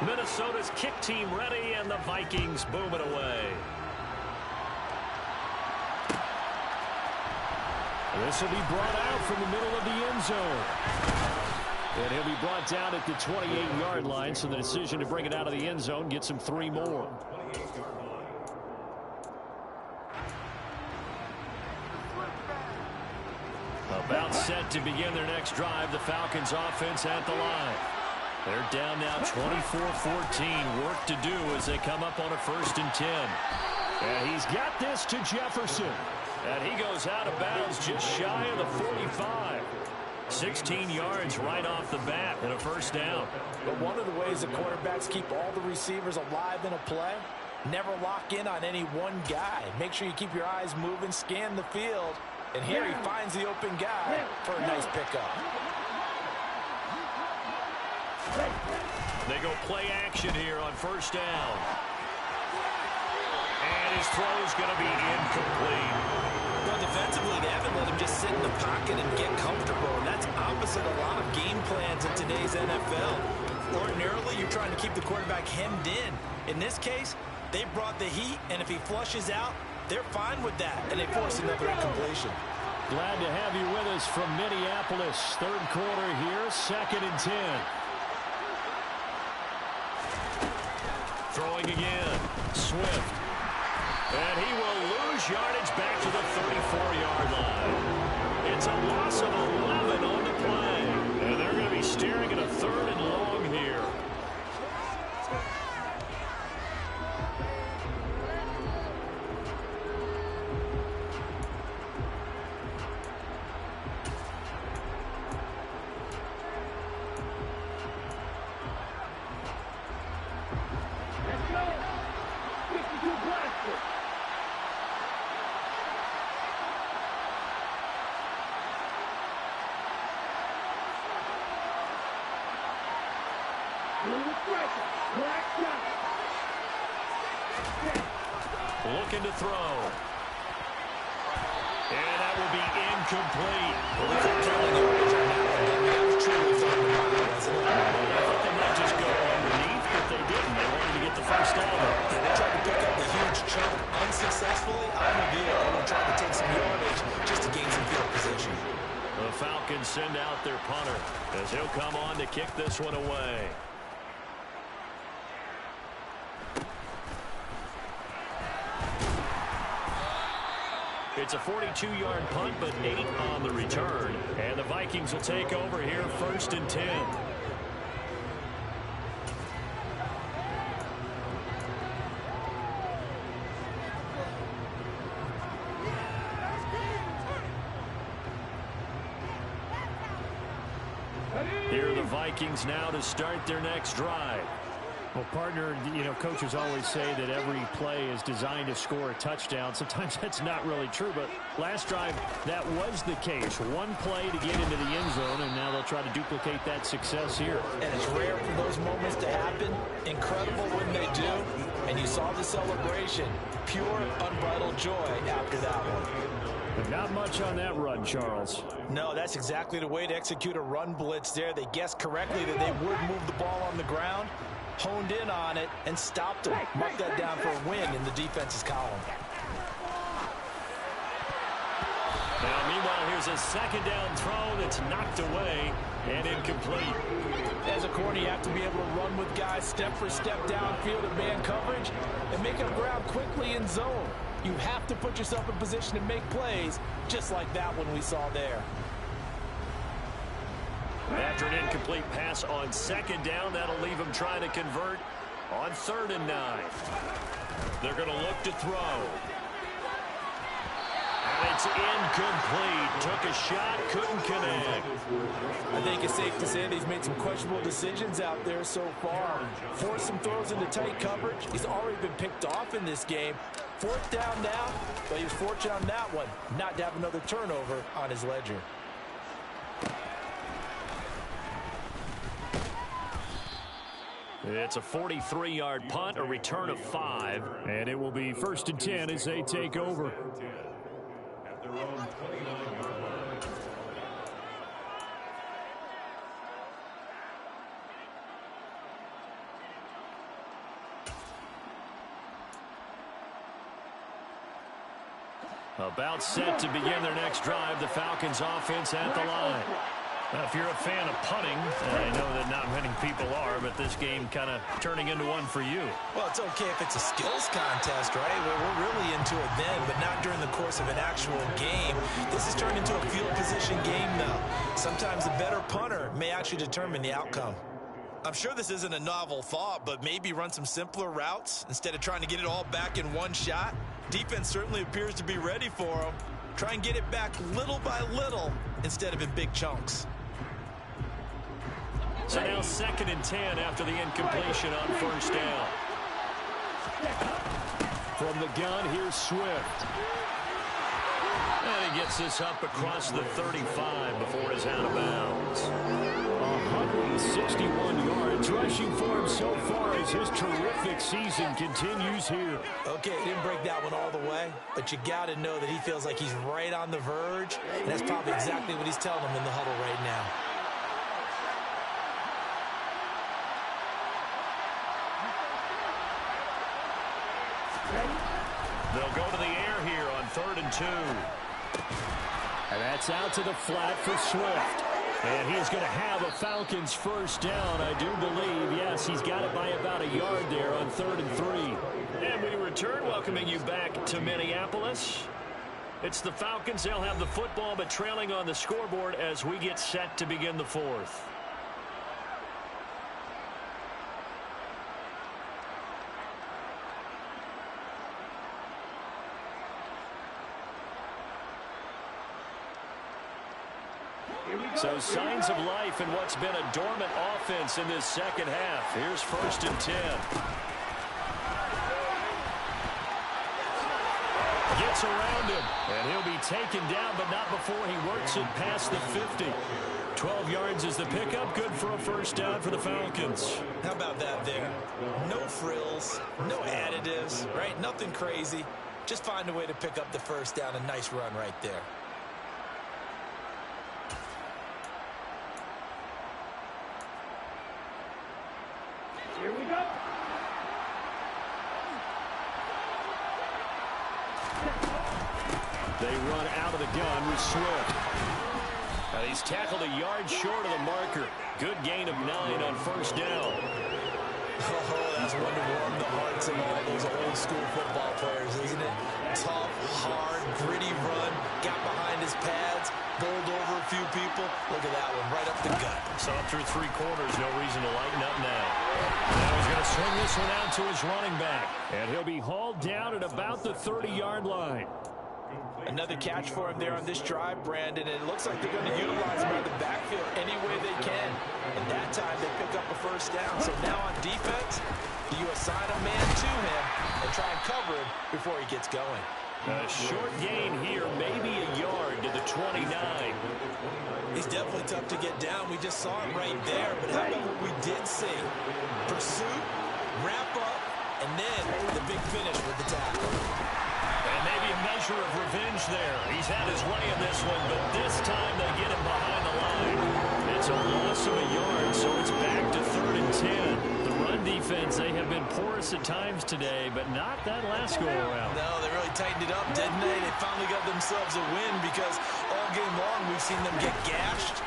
Minnesota's kick team ready, and the Vikings boom it away. This will be brought out from the middle of the end zone. And he'll be brought down at the 28-yard line, so the decision to bring it out of the end zone gets him 3 more. About set to begin their next drive, the Falcons offense at the line. They're down now 24-14. Work to do as they come up on a 1st and 10. And he's got this to Jefferson. And he goes out of bounds just shy of the 45. 16 yards right off the bat and a 1st down. But one of the ways the quarterbacks keep all the receivers alive in a play, never lock in on any one guy. Make sure you keep your eyes moving, scan the field. And here he finds the open guy for a nice pickup. They go play action here on 1st down. And his throw's going to be incomplete. Well, defensively, they haven't let him just sit in the pocket and get comfortable. And that's opposite a lot of game plans in today's NFL. Ordinarily, you're trying to keep the quarterback hemmed in. In this case, They brought the heat, and if he flushes out, they're fine with that, and they force another incompletion. Glad to have you with us from Minneapolis. Third quarter here, 2nd and 10. Throwing again, Swift. And he will lose yardage back to the 34-yard line. It's a loss of 11 on the play. And they're going to be staring at a 3rd and long here. Looking to throw. And that will be incomplete. Well, we couldn't tell the yardage on that one, did we? That was truly fun to watch, wasn't it? I thought they might just go underneath, but they didn't. They wanted to get the first down. Yeah, they tried to pick up a huge chunk unsuccessfully. I'm with you. They were trying to take some yardage just to gain some field position. The Falcons send out their punter as he'll come on to kick this one away. It's a 42-yard punt, but 8 on the return. And the Vikings will take over here, 1st and 10. Here are the Vikings now to start their next drive. Well, partner, you know, coaches always say that every play is designed to score a touchdown. Sometimes that's not really true, but last drive, that was the case. One play to get into the end zone, and now they'll try to duplicate that success here. And it's rare for those moments to happen. Incredible when they do. And you saw the celebration. Pure, unbridled joy after that one. But not much on that run, Charles. No, that's exactly the way to execute a run blitz there. They guessed correctly that they would move the ball on the ground, honed in on it, and stopped him. Mark that down for a win in the defense's column. Now, meanwhile, here's a 2nd down throw that's knocked away and incomplete. As a corner, you have to be able to run with guys step for step downfield in man coverage and make up ground quickly in zone. You have to put yourself in position to make plays, just like that one we saw there. After an incomplete pass on 2nd down, that'll leave them trying to convert on 3rd and 9. They're going to look to throw. And it's incomplete. Took a shot, couldn't connect. I think it's safe to say that he's made some questionable decisions out there so far. Forced some throws into tight coverage. He's already been picked off in this game. 4th down now, but he was fortunate on that one not to have another turnover on his ledger. It's a 43-yard punt, a return of 5. And it will be 1st and 10 as they take over. At their own 29-yard line. About set to begin their next drive, the Falcons offense at the line. Now, if you're a fan of punting, I know that not many people are, but this game kind of turning into one for you. Well, it's okay if it's a skills contest, right? We're really into it then, but not during the course of an actual game. This has turned into a field position game now. Sometimes the better punter may actually determine the outcome. I'm sure this isn't a novel thought, but maybe run some simpler routes instead of trying to get it all back in one shot. Defense certainly appears to be ready for them. Try and get it back little by little instead of in big chunks. So now 2nd and 10 after the incompletion on 1st down. From the gun, here's Swift. And he gets this up across the 35 before he's out of bounds. 161 yards rushing for him so far as his terrific season continues here. Okay, he didn't break that one all the way, but you got to know that he feels like he's right on the verge, and that's probably exactly what he's telling them in the huddle right now. They'll go to the air here on 3rd and 2. And that's out to the flat for Swift. And he's going to have a Falcons first down, I do believe. Yes, he's got it by about a yard there on 3rd and 3. And we return, welcoming you back to Minneapolis. It's the Falcons. They'll have the football, but trailing on the scoreboard as we get set to begin the 4th. So signs of life in what's been a dormant offense in this second half. Here's 1st and 10. Gets around him, and he'll be taken down, but not before he works it past the 50. 12 yards is the pickup. Good for a first down for the Falcons. How about that there? No frills, no additives, right? Nothing crazy. Just find a way to pick up the first down. A nice run right there. Here we go. They run out of the gun with Swift. And he's tackled a yard short of the marker. Good gain of 9 on first down. Oh, that's one to warm the hearts of all those old school football players, isn't it? Tough, hard, gritty run, got behind his pads, bowled over a few people. Look at that one, right up the gut. Saw through 3 quarters, no reason to lighten up now. Now he's going to swing this one out to his running back. And he'll be hauled down at about the 30-yard line. Another catch for him there on this drive, Brandon, and it looks like they're going to utilize him out of the backfield any way they can. And that time they pick up a first down. So now on defense, you assign a man to him and try and cover him before he gets going. A short gain here, maybe a yard to the 29. He's definitely tough to get down. We just saw it right there. But how about what we did see? Pursuit, wrap up, and then the big finish with the tackle. And maybe a measure of revenge there. He's had his way in this one, but this time they get him behind the line. It's a loss of a yard, so it's back to 3rd and 10. The run defense, they have been porous at times today, but not that last go-around. No, they really tightened it up, didn't they? They finally got themselves a win because all game long we've seen them get gashed.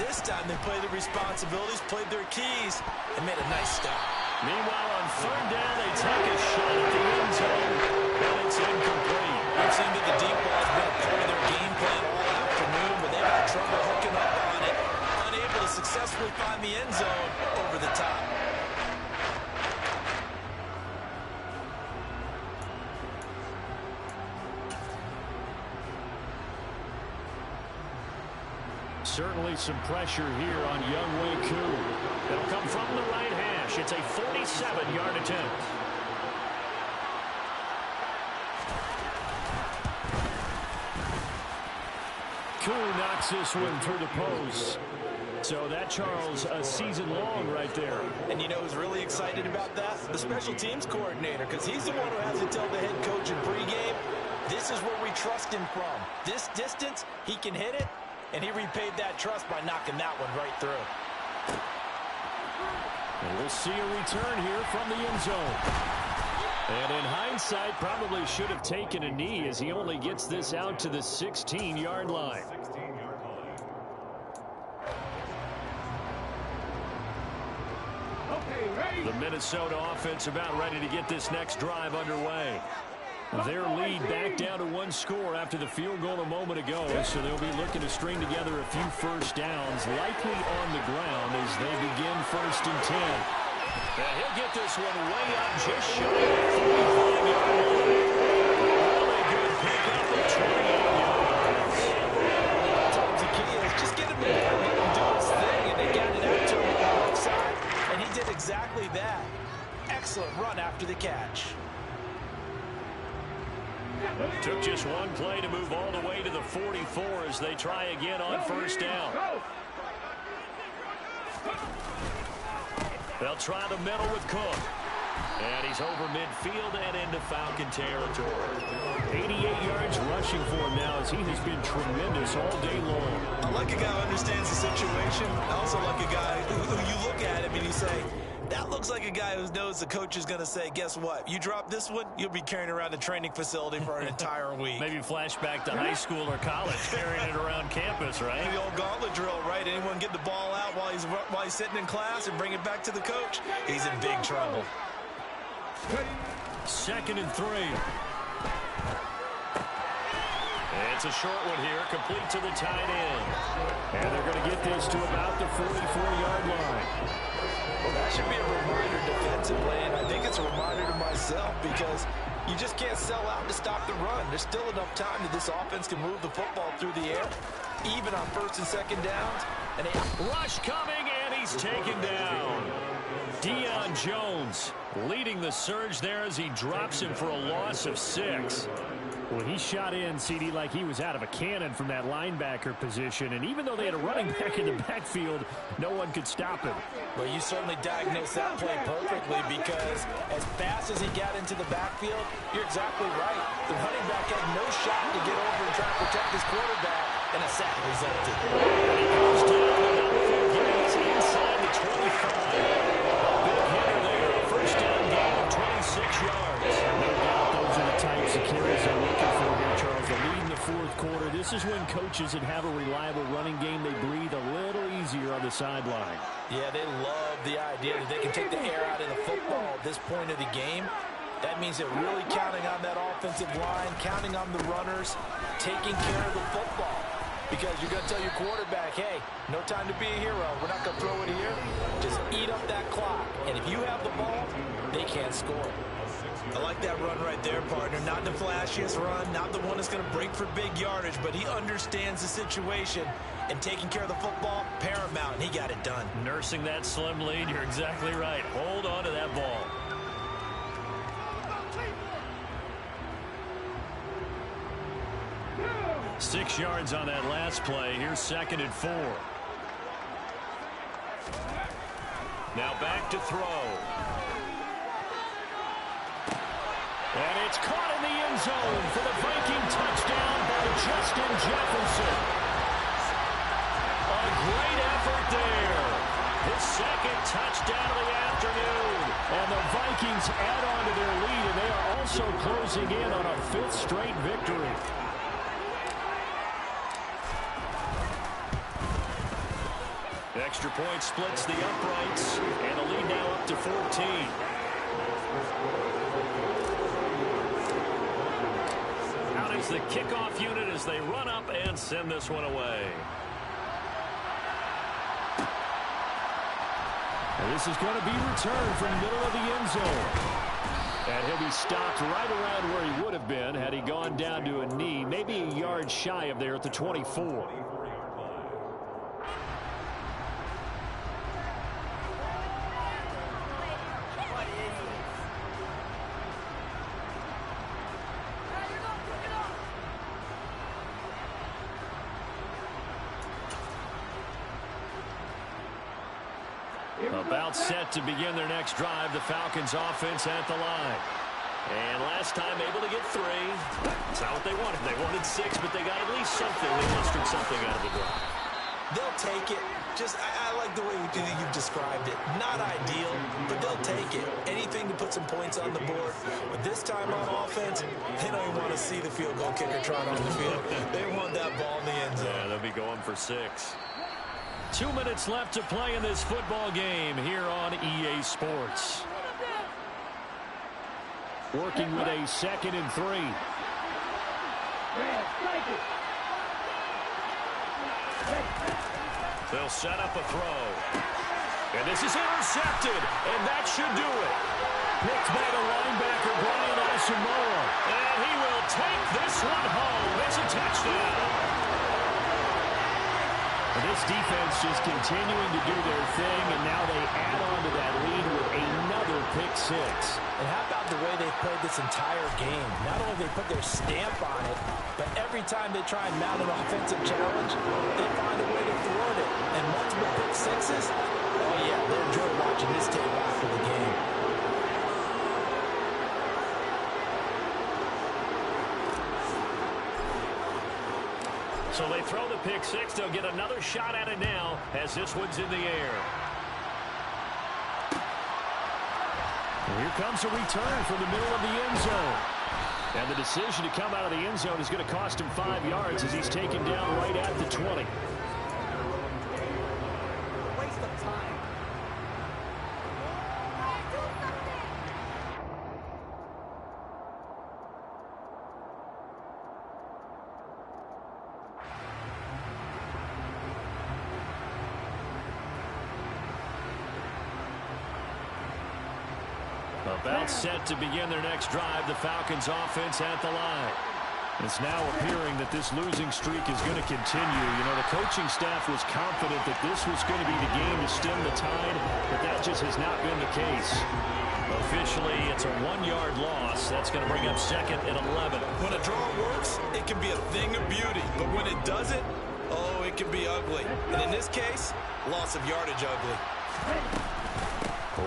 This time they played their responsibilities, played their keys, and made a nice stop. Meanwhile, on 3rd down, they take a shot at the end zone, and it's incomplete. It seemed that the deep ball has been a part of their game plan all afternoon, but they've had trouble hooking up on it, unable to successfully find the end zone over the top. Certainly some pressure here on Younghoe Koo. It'll come from the right hash. It's a 47-yard attempt. Koo knocks this one through the post. So that, Charles, a season long right there. And you know who's really excited about that? The special teams coordinator, because he's the one who has to tell the head coach in pregame, this is where we trust him from. This distance, he can hit it. And he repaid that trust by knocking that one right through. And we'll see a return here from the end zone. And in hindsight, probably should have taken a knee as he only gets this out to the 16-yard line. Okay, ready? The Minnesota offense about ready to get this next drive underway. Their lead back down to 1 score after the field goal a moment ago, so they'll be looking to string together a few first downs, likely on the ground as they begin 1st and 10. And he'll get this one way up just shy of the 45-yard line. Really good pickup of 28 yards. Sometimes the key is just get him in there, let him do his thing, and they got it out to him on the left side, and he did exactly that. Excellent run after the catch. Took just one play to move all the way to the 44 as they try again on first down. They'll try the middle with Cook. And he's over midfield and into Falcon territory. 88 yards rushing for him now as he has been tremendous all day long. I like a guy who understands the situation. I also like a guy who you look at him and you say, That looks like a guy who knows the coach is going to say, guess what? You drop this one, you'll be carrying around the training facility for an entire week. Maybe flashback to high school or college, carrying it around campus, right? The old gauntlet drill, right? Anyone get the ball out while he's sitting in class and bring it back to the coach? He's in big trouble. 2nd and 3. It's a short one here, complete to the tight end. And they're going to get this to about the 44-yard line. Well, that should be a reminder defensively, and I think it's a reminder to myself because you just can't sell out to stop the run. There's still enough time that this offense can move the football through the air, even on 1st and 2nd downs. And rush coming, and he's taken down. Deion Jones leading the surge there as he drops him for a loss of 6. Well, he shot in, CD, like he was out of a cannon from that linebacker position. And even though they had a running back in the backfield, no one could stop him. Well, you certainly diagnosed that play perfectly because as fast as he got into the backfield, you're exactly right. The running back had no shot to get over and try to protect his quarterback, and a sack resulted. He goes down the gains inside the 25. Big hitter there, a first down gain of 26 yards. No doubt those are the types of carries they're looking for here, Charles. The lead in the 4th quarter. This is when coaches that have a reliable running game, they breathe a little easier on the sideline. Yeah, they love the idea that they can take the air out of the football at this point of the game. That means they're really counting on that offensive line, counting on the runners, taking care of the football. Because you're going to tell your quarterback, hey, no time to be a hero. We're not going to throw it here. Just eat up that clock. And if you have the ball, they can't score. I like that run right there, partner. Not the flashiest run, not the one that's going to break for big yardage, but he understands the situation, and taking care of the football, paramount, and he got it done. Nursing that slim lead, you're exactly right. Hold on to that ball. Six yards on that last play. Here's 2nd and 4. Now back to throw. And it's caught in the end zone for the Viking touchdown by Justin Jefferson. A great effort there. His 2nd touchdown of the afternoon. And the Vikings add on to their lead, and they are also closing in on a 5th straight victory. Extra point splits the uprights, and the lead now up to 14. Out is the kickoff unit as they run up and send this one away. And this is going to be returned from the middle of the end zone. And he'll be stopped right around where he would have been had he gone down to a knee, maybe a yard shy of there at the 24. About set to begin their next drive. The Falcons offense at the line. And last time able to get 3. That's not what they wanted. They wanted 6, but they got at least something. They mustered something out of the drive. They'll take it. Just, I like the way you've described it. Not ideal, but they'll take it. Anything to put some points on the board. But this time on offense, they don't even want to see the field goal kicker trot on the field. They want that ball in the end zone. Yeah, they'll be going for 6. 2 minutes left to play in this football game here on EA Sports. Working with a 2nd and 3. They'll set up a throw. And this is intercepted, and that should do it. Picked by the linebacker, Brian Asamoah. And he will take this one home. It's a touchdown. And this defense just continuing to do their thing, and now they add on to that lead with another pick 6. And how about the way they've played this entire game? Not only they put their stamp on it, but every time they try and mount an offensive challenge, they find a way to thwart it. And multiple pick 6s, oh yeah, they enjoy watching this tape after the game. So they throw the pick 6. They'll get another shot at it now as this one's in the air. Here comes a return from the middle of the end zone. And the decision to come out of the end zone is going to cost him 5 yards as he's taken down right at the 20. Waste of time. About set to begin their next drive, the Falcons offense at the line. It's now appearing that this losing streak is going to continue. You know, the coaching staff was confident that this was going to be the game to stem the tide, but that just has not been the case. Officially, it's a 1-yard loss. That's going to bring up second and 11. When a draw works, it can be a thing of beauty. But when it doesn't, oh, it can be ugly. And in this case, loss of yardage ugly.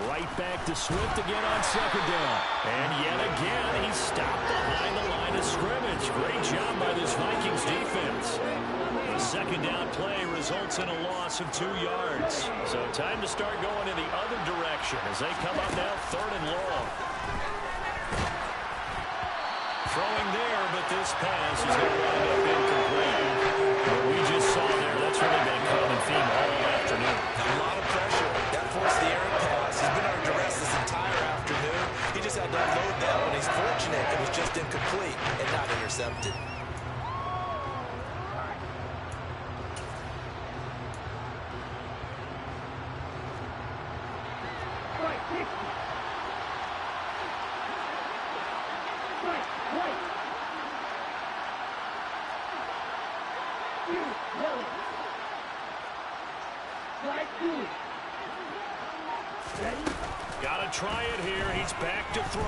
Right back to Swift again on second down. And yet again, he stopped behind the line of scrimmage. Great job by this Vikings defense. The second down play results in a loss of 2 yards. So time to start going in the other direction as they come up now third and long. Throwing there, but this pass is going to wind up incomplete. What we just saw there, that's really been a common theme all afternoon. A lot of pressure. That forced the errant pass. He's been under duress this entire afternoon. He just had to unload that one. He's fortunate it was just incomplete and not intercepted. Got to try it here. He's back to throw.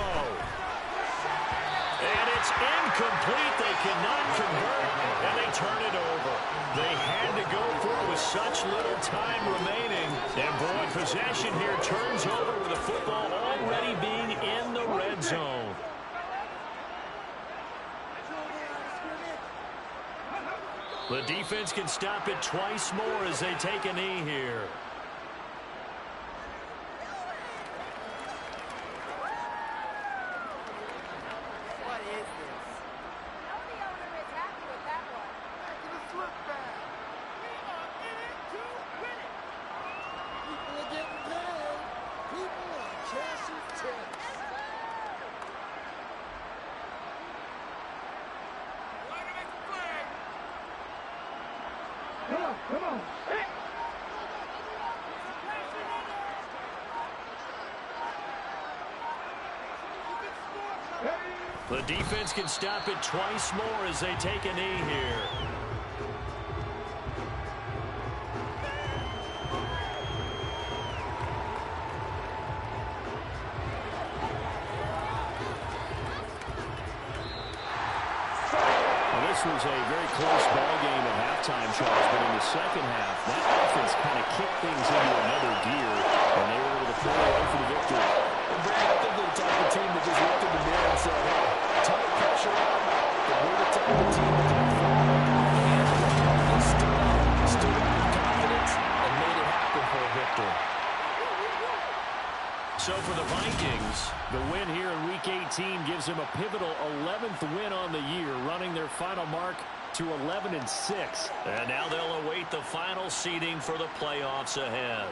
And it's incomplete. They cannot convert, and they turn it over. They had to go for it with such little time remaining. And boy, possession here turns over with the football already being in the red zone. The defense can stop it twice more as they take a knee here. Come on. Hey. The defense can stop it twice more as they take a knee here. This was a very close ball game at halftime, Charles, but in the second half, that offense kind of kicked things into another gear, and they were able to pull away for the victory. And Brad, I think they're the type of team that just looked in the mirror and said, hey, ton of pressure on, but we're the type of team that can fall and stood up with confidence and made it happen for a victory. So for the Vikings, the win here in Week 18 gives them a pivotal 11th win on the year, running their final mark to 11-6. And now they'll await the final seeding for the playoffs ahead.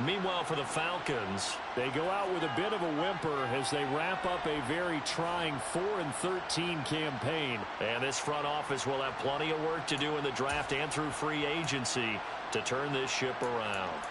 Meanwhile, for the Falcons, they go out with a bit of a whimper as they wrap up a very trying 4-13 campaign. And this front office will have plenty of work to do in the draft and through free agency to turn this ship around.